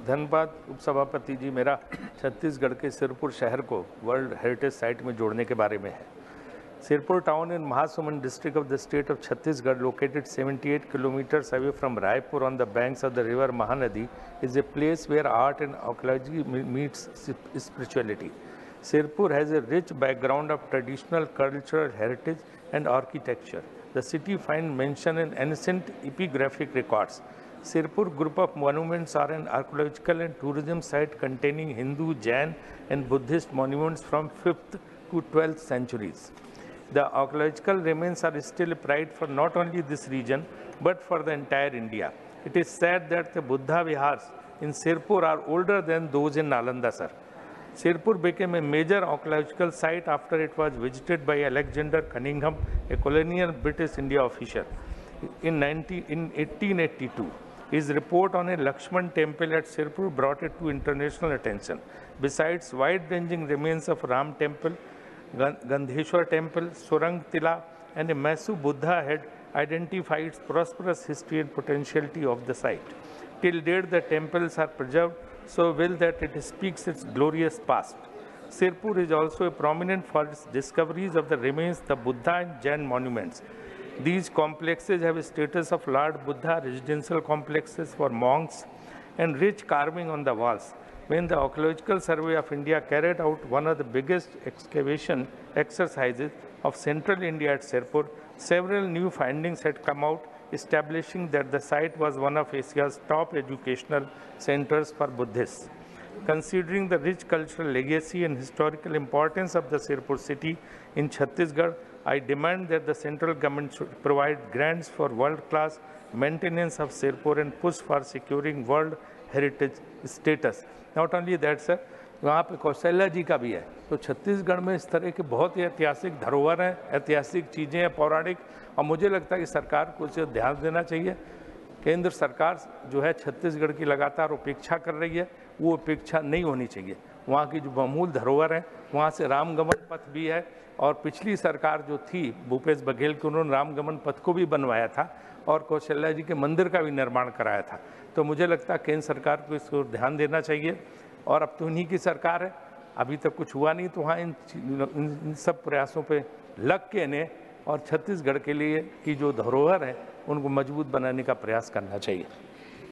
धन्यवाद उपसभापति जी। मेरा छत्तीसगढ़ के सिरपुर शहर को वर्ल्ड हेरिटेज साइट में जोड़ने के बारे में है। Sirpur town in Mahasamund district of the state of Chhattisgarh, located 78 kilometers away from Raipur on the banks of the river Mahanadi, is a place where art and archaeology meets spirituality. Sirpur has a rich background of traditional cultural heritage and architecture. The city finds mention in ancient epigraphic records. Sirpur group of monuments are an archaeological and tourism site containing Hindu, Jain and Buddhist monuments from 5th to 12th centuries. The archaeological remains are still a pride for not only this region but for the entire India. It is said that the Buddha Vihars in Sirpur are older than those in Nalanda, sir. Sirpur became a major archaeological site after it was visited by Alexander Cunningham, a colonial British India official, in 1882. His report on a Lakshman temple at Sirpur brought it to international attention. Besides wide-ranging remains of Ram temple, Gandheshwar temple, Surang Tila, and a massive Buddha head identify its prosperous history and potentiality of the site. Till date, the temples are preserved so well that it speaks its glorious past. Sirpur is also a prominent for its discoveries of the remains of the Buddha and Jain monuments. These complexes have a status of Lord Buddha residential complexes for monks and rich carving on the walls. When the Archaeological Survey of India carried out one of the biggest excavation exercises of central India at Sirpur, several new findings had come out, establishing that the site was one of Asia's top educational centers for Buddhists. Considering the rich cultural legacy and historical importance of the Sirpur city in Chhattisgarh, I demand that the central government should provide grants for world-class maintenance of Sirpur and push for securing World Heritage status. Not only that, sir, वहाँ पे कौशल्या जी का भी है। तो छत्तीसगढ़ में इस तरह के बहुत ही ऐतिहासिक धरोहर हैं, ऐतिहासिक चीज़ें हैं, पौराणिक, और मुझे लगता है कि सरकार को इसे ध्यान देना चाहिए। केंद्र सरकार जो है छत्तीसगढ़ की लगातार उपेक्षा कर रही है, वो उपेक्षा नहीं होनी चाहिए। वहाँ की जो बहुमूल्य धरोहर है, वहाँ से रामगमन पथ भी है, और पिछली सरकार जो थी भूपेश बघेल की, उन्होंने रामगमन पथ को भी बनवाया था और कौशल्या जी के मंदिर का भी निर्माण कराया था। तो मुझे लगता है केंद्र सरकार को इसको ध्यान देना चाहिए, और अब तो उन्हीं की सरकार है, अभी तक कुछ हुआ नहीं, तो वहाँ इन सब प्रयासों पे लग के इन्हें और छत्तीसगढ़ के लिए की जो धरोहर है उनको मजबूत बनाने का प्रयास करना चाहिए।